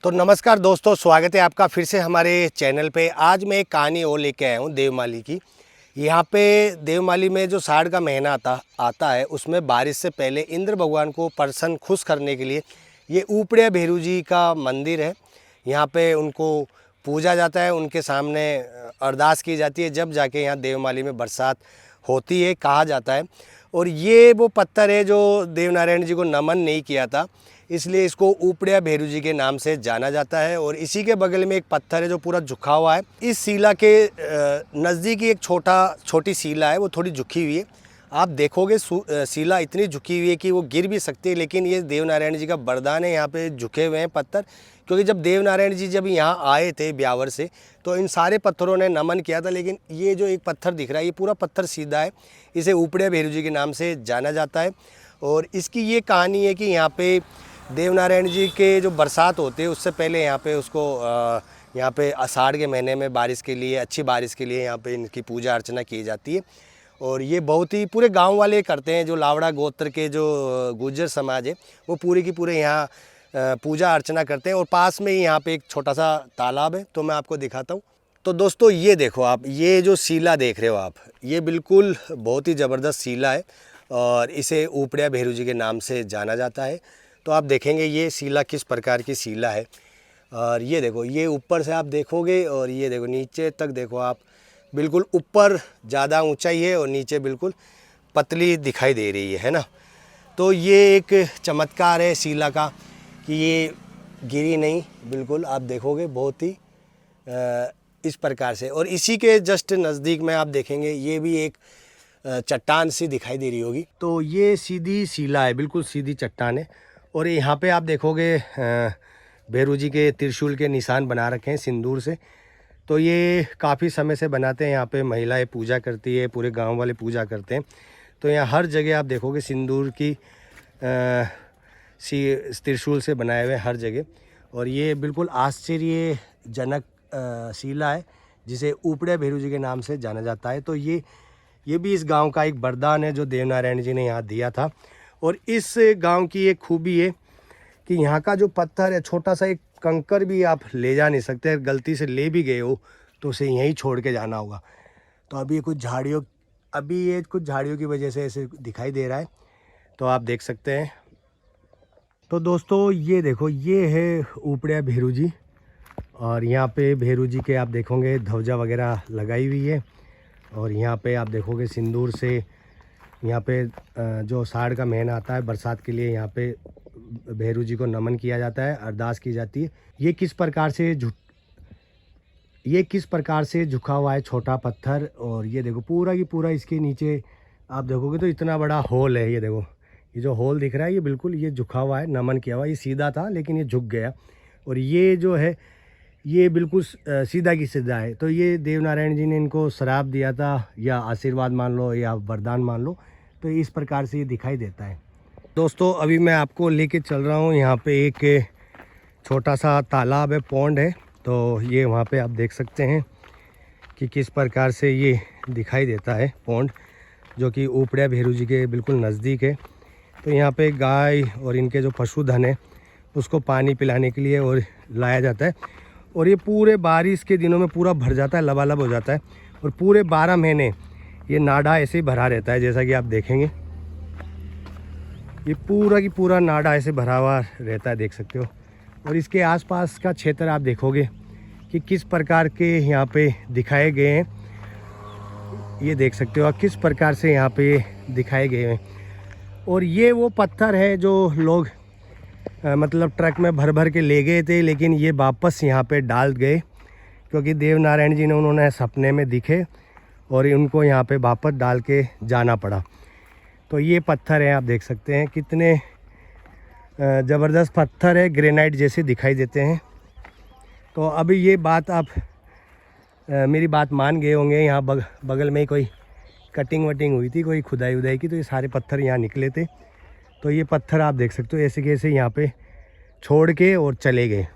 तो नमस्कार दोस्तों, स्वागत है आपका फिर से हमारे चैनल पे। आज मैं एक कहानी और लेके आया हूँ देवमाली की। यहाँ पे देवमाली में जो साढ़ का महीना आता है उसमें बारिश से पहले इंद्र भगवान को प्रसन्न खुश करने के लिए ये ऊपड़िया भैरू जी का मंदिर है। यहाँ पे उनको पूजा जाता है, उनके सामने अरदास की जाती है, जब जाके यहाँ देवमाली में बरसात होती है कहा जाता है। और ये वो पत्थर है जो देवनारायण जी को नमन नहीं किया था, इसलिए इसको ऊपड़िया भैरू जी के नाम से जाना जाता है। और इसी के बगल में एक पत्थर है जो पूरा झुका हुआ है। इस शिला के नज़दीक ही एक छोटी शिला है, वो थोड़ी झुकी हुई है। आप देखोगे शिला इतनी झुकी हुई है कि वो गिर भी सकती है, लेकिन ये देवनारायण जी का वरदान है। यहाँ पे झुके हुए हैं पत्थर, क्योंकि जब देवनारायण जी जब यहाँ आए थे ब्यावर से तो इन सारे पत्थरों ने नमन किया था, लेकिन ये जो एक पत्थर दिख रहा है ये पूरा पत्थर सीधा है। इसे ऊपड़िया भैरू जी के नाम से जाना जाता है। और इसकी ये कहानी है कि यहाँ पे देवनारायण जी के जो बरसात होते हैं उससे पहले यहाँ पे उसको यहाँ पे आषाढ़ के महीने में बारिश के लिए, अच्छी बारिश के लिए यहाँ पे इनकी पूजा अर्चना की जाती है। और ये बहुत ही पूरे गांव वाले करते हैं, जो लावड़ा गोत्र के जो गुर्जर समाज है वो पूरे की पूरे यहाँ पूजा अर्चना करते हैं। और पास में ही यहाँ पे एक छोटा सा तालाब है, तो मैं आपको दिखाता हूँ। तो दोस्तों ये देखो आप, ये जो शिला देख रहे हो आप, ये बिल्कुल बहुत ही ज़बरदस्त शिला है और इसे ऊपड़िया भैरू जी के नाम से जाना जाता है। तो आप देखेंगे ये शिला किस प्रकार की शिला है। और ये देखो, ये ऊपर से आप देखोगे और ये देखो नीचे तक देखो आप, बिल्कुल ऊपर ज़्यादा ऊंचाई है और नीचे बिल्कुल पतली दिखाई दे रही है ना। तो ये एक चमत्कार है शिला का कि ये गिरी नहीं, बिल्कुल आप देखोगे बहुत ही इस प्रकार से। और इसी के जस्ट नज़दीक में आप देखेंगे ये भी एक चट्टान सी दिखाई दे रही होगी। तो ये सीधी शिला है, बिल्कुल सीधी चट्टान है। और यहाँ पे आप देखोगे भैरू जी के त्रिशूल के निशान बना रखे हैं सिंदूर से। तो ये काफ़ी समय से बनाते हैं, यहाँ पे महिलाएं पूजा करती है, पूरे गांव वाले पूजा करते हैं। तो यहाँ हर जगह आप देखोगे सिंदूर की त्रिशूल से बनाए हुए हर जगह। और ये बिल्कुल आश्चर्यजनक शिला है जिसे ऊपड़िया भैरू जी के नाम से जाना जाता है। तो ये भी इस गांव का एक वरदान है जो देवनारायण जी ने यहाँ दिया था। और इस गांव की एक खूबी है कि यहाँ का जो पत्थर है, छोटा सा एक कंकर भी आप ले जा नहीं सकते, गलती से ले भी गए हो तो उसे यहीं छोड़ के जाना होगा। तो अभी ये कुछ झाड़ियों की वजह से ऐसे दिखाई दे रहा है, तो आप देख सकते हैं। तो दोस्तों ये देखो, ये है ऊपड़िया भैरू जी। और यहाँ पे भैरू जी के आप देखोगे ध्वजा वगैरह लगाई हुई है। और यहाँ पे आप देखोगे सिंदूर से यहाँ पे जो साढ़ का महीना आता है बरसात के लिए, यहाँ पे भैरू जी को नमन किया जाता है, अरदास की जाती है। ये किस प्रकार से झुका हुआ है छोटा पत्थर। और ये देखो पूरा की पूरा इसके नीचे आप देखोगे तो इतना बड़ा होल है। ये देखो, ये जो होल दिख रहा है ये बिल्कुल ये झुका हुआ है, नमन किया हुआ है। ये सीधा था लेकिन ये झुक गया। और ये जो है ये बिल्कुल सीधा की सीधा है। तो ये देवनारायण जी ने इनको श्राप दिया था, या आशीर्वाद मान लो या वरदान मान लो, तो इस प्रकार से ये दिखाई देता है। दोस्तों अभी मैं आपको लेके चल रहा हूँ, यहाँ पे एक छोटा सा तालाब है, पौंड है। तो ये वहाँ पे आप देख सकते हैं कि किस प्रकार से ये दिखाई देता है पौंड, जो कि ऊपड़िया भैरू जी के बिल्कुल नज़दीक है। तो यहाँ पे गाय और इनके जो पशुधन है उसको पानी पिलाने के लिए और लाया जाता है। और ये पूरे बारिश के दिनों में पूरा भर जाता है, लबालब हो जाता है। और पूरे 12 महीने ये नाड़ा ऐसे ही भरा रहता है, जैसा कि आप देखेंगे ये पूरा की पूरा नाड़ा ऐसे भरा हुआ रहता है, देख सकते हो। और इसके आसपास का क्षेत्र आप देखोगे कि किस प्रकार के यहाँ पे दिखाए गए हैं, ये देख सकते हो आप किस प्रकार से यहाँ पे दिखाए गए हैं। और ये वो पत्थर है जो लोग मतलब ट्रक में भर भर के ले गए थे, लेकिन ये वापस यहाँ पे डाल गए, क्योंकि देवनारायण जी ने उन्होंने सपने में दिखे और उनको यहाँ पे वापस डाल के जाना पड़ा। तो ये पत्थर है, आप देख सकते हैं कितने ज़बरदस्त पत्थर है, ग्रेनाइट जैसे दिखाई देते हैं। तो अभी ये बात आप मेरी बात मान गए होंगे। यहाँ बगल में ही कोई कटिंग वटिंग हुई थी, कोई खुदाई उदाई की, तो ये सारे पत्थर यहाँ निकले थे। तो ये पत्थर आप देख सकते हो ऐसे कैसे यहाँ पे छोड़ के और चले गए।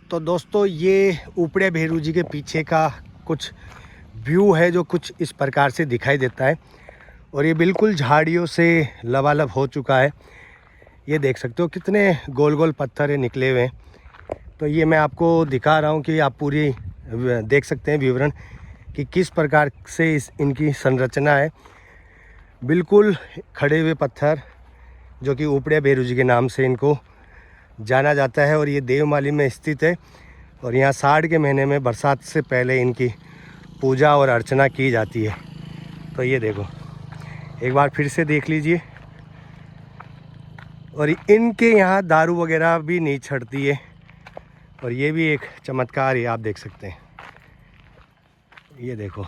तो दोस्तों ये ऊपड़िया भैरू जी के पीछे का कुछ व्यू है जो कुछ इस प्रकार से दिखाई देता है। और ये बिल्कुल झाड़ियों से लबालब हो चुका है। ये देख सकते हो कितने गोल गोल पत्थर है निकले हुए हैं। तो ये मैं आपको दिखा रहा हूँ कि आप पूरी देख सकते हैं विवरण कि किस प्रकार से इनकी संरचना है। बिल्कुल खड़े हुए पत्थर जो कि उपड़े बेरुजी के नाम से इनको जाना जाता है, और ये देवमाली में स्थित है। और यहाँ साढ़ के महीने में बरसात से पहले इनकी पूजा और अर्चना की जाती है। तो ये देखो, एक बार फिर से देख लीजिए। और इनके यहाँ दारू वगैरह भी नहीं छड़ती है, और ये भी एक चमत्कार है, आप देख सकते हैं। ये देखो।